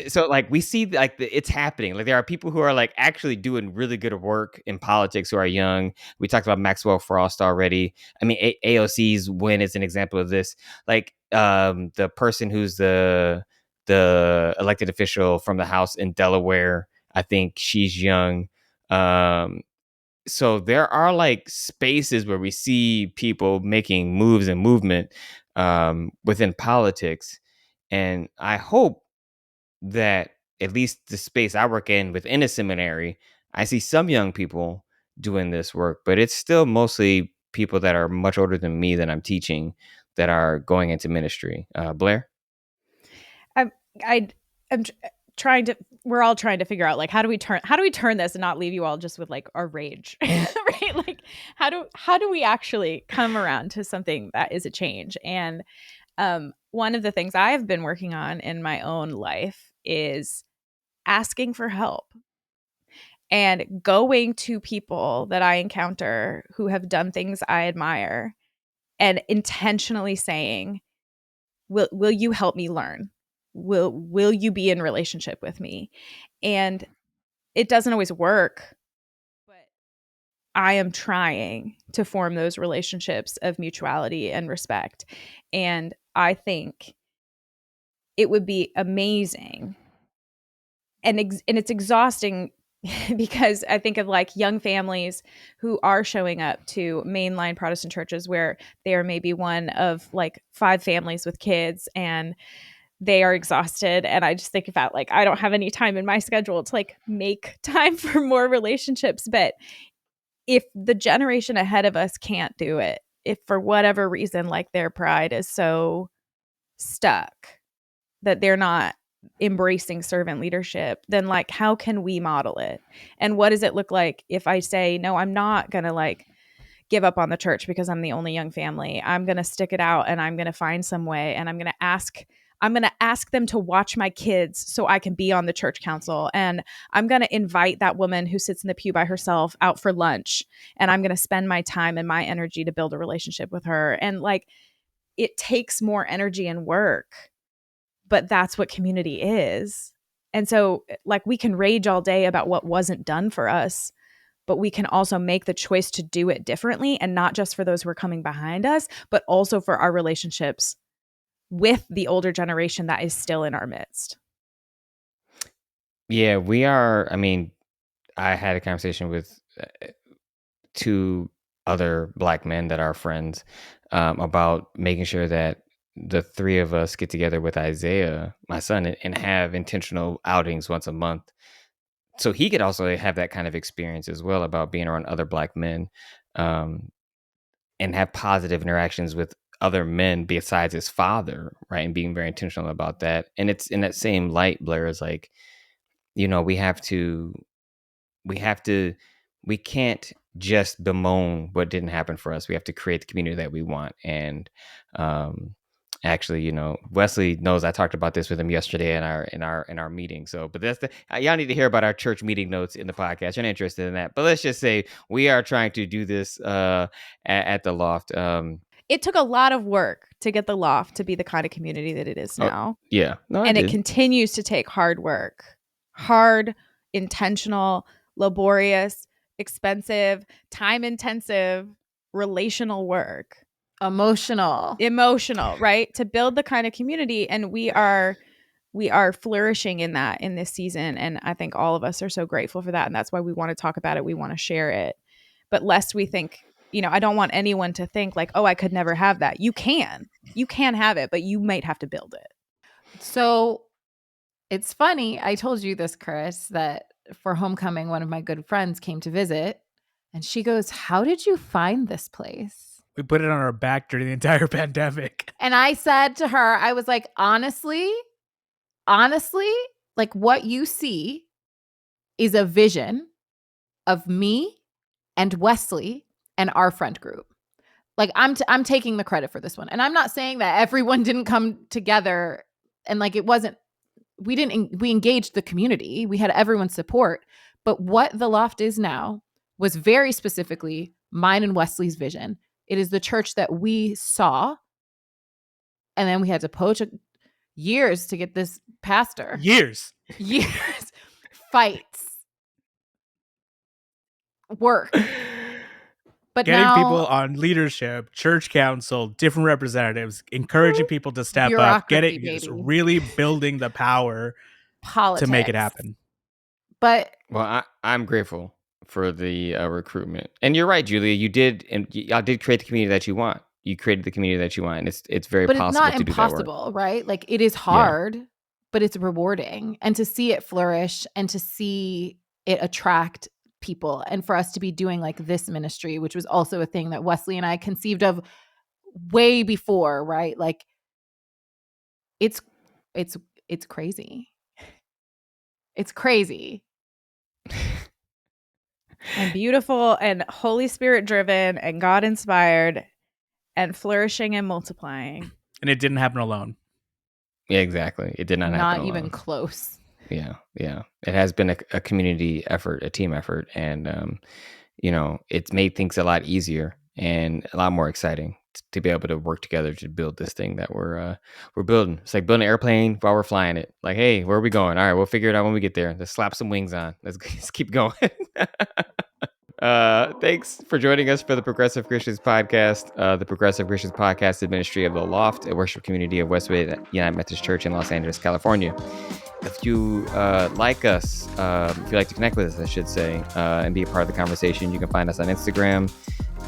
So like we see like it's happening. Like there are people who are like actually doing really good work in politics who are young. We talked about Maxwell Frost already. I mean, AOC's win is an example of this. Like the person who's the elected official from the House in Delaware, I think she's young. So there are like spaces where we see people making moves and movement within politics, and I hope that at least the space I work in within a seminary, I see some young people doing this work, but it's still mostly people that are much older than me that I'm teaching that are going into ministry. Blair? I'm trying to. We're all trying to figure out like how do we turn this and not leave you all just with like our rage, right? Like how do we actually come around to something that is a change? And one of the things I have been working on in my own life is asking for help and going to people that I encounter who have done things I admire and intentionally saying, will you help me learn? Will you be in relationship with me? And it doesn't always work, but I am trying to form those relationships of mutuality and respect. And I think it would be amazing. And it's exhausting because I think of like young families who are showing up to mainline Protestant churches where they are maybe one of like 5 families with kids and they are exhausted. And I just think about like, I don't have any time in my schedule to like make time for more relationships. But if the generation ahead of us can't do it, if for whatever reason, like their pride is so stuck that they're not embracing servant leadership, then like how can we model it? And what does it look like if I say, no, I'm not going to like give up on the church because I'm the only young family. I'm going to stick it out and I'm going to find some way and I'm going to ask them to watch my kids so I can be on the church council. And I'm going to invite that woman who sits in the pew by herself out for lunch. And I'm going to spend my time and my energy to build a relationship with her. And like, it takes more energy and work, but that's what community is. And so like we can rage all day about what wasn't done for us, but we can also make the choice to do it differently, and not just for those who are coming behind us, but also for our relationships with the older generation that is still in our midst. Yeah, we are. I mean, I had a conversation with 2 other Black men that are friends about making sure that the 3 of us get together with Isaiah, my son, and have intentional outings once a month. So he could also have that kind of experience as well about being around other Black men, and have positive interactions with other men besides his father, right? And being very intentional about that. And it's in that same light, Blair, is like, we can't just bemoan what didn't happen for us. We have to create the community that we want. And actually, Wesley knows I talked about this with him yesterday in our meeting. So, but that's y'all need to hear about our church meeting notes in the podcast. You're not interested in that, but let's just say we are trying to do this at the Loft. It took a lot of work to get the Loft to be the kind of community that it is now. Yeah, no, and it continues to take hard work, hard, intentional, laborious, expensive, time-intensive, relational work. Emotional, right? To build the kind of community. And we are flourishing in that in this season. And I think all of us are so grateful for that. And that's why we want to talk about it. We want to share it. But lest we think, I don't want anyone to think like, oh, I could never have that. You can have it, but you might have to build it. So it's funny. I told you this, Chris, that for homecoming, one of my good friends came to visit and she goes, "How did you find this place?" We put it on our back during the entire pandemic. And I said to her, I was like, honestly, like what you see is a vision of me and Wesley and our friend group. Like I'm taking the credit for this one. And I'm not saying that everyone didn't come together and like it wasn't, we engaged the community. We had everyone's support. But what the Loft is now was very specifically mine and Wesley's vision. It is the church that we saw. And then we had to poach years to get this pastor. Years. Fights. Work. But getting now, people on leadership, church council, different representatives, encouraging people to step up, really building the power politics to make it happen. But I'm grateful for the recruitment, and you're right, Julia. Y'all did create the community that you want. You created the community that you want, and it's very possible it's not to impossible, do that work. Right? Like it is hard, but it's rewarding, and to see it flourish and to see it attract people, and for us to be doing like this ministry, which was also a thing that Wesley and I conceived of way before, right? Like it's crazy. It's crazy. And beautiful and Holy Spirit driven and God inspired and flourishing and multiplying. And it didn't happen alone. Yeah, exactly. It did not happen alone. Not even close. Yeah. It has been a community effort, a team effort. And, it's made things a lot easier and a lot more exciting to be able to work together to build this thing that we're building. It's like building an airplane while we're flying it. Like, hey, where are we going? All right, we'll figure it out when we get there. Let's slap some wings on. Let's keep going. Thanks for joining us for the Progressive Christians Podcast. The Progressive Christians Podcast is the ministry of the Loft, a worship community of Westwood United Methodist Church in Los Angeles, California. If you like us, if you'd like to connect with us, I should say, and be a part of the conversation, you can find us on Instagram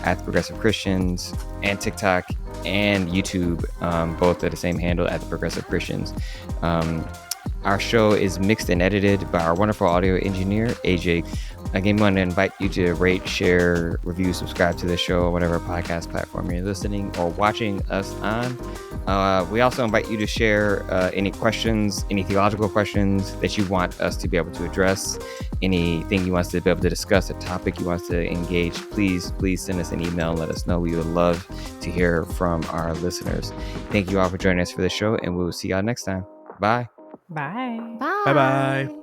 at the Progressive Christians and TikTok and YouTube, both at the same handle at the Progressive Christians. Our show is mixed and edited by our wonderful audio engineer, AJ. Again, we want to invite you to rate, share, review, subscribe to the show, whatever podcast platform you're listening or watching us on. We also invite you to share any questions, any theological questions that you want us to be able to address, anything you want us to be able to discuss, a topic you want us to engage. Please send us an email and let us know. We would love to hear from our listeners. Thank you all for joining us for the show, and we will see y'all next time. Bye. Bye. Bye. Bye-bye.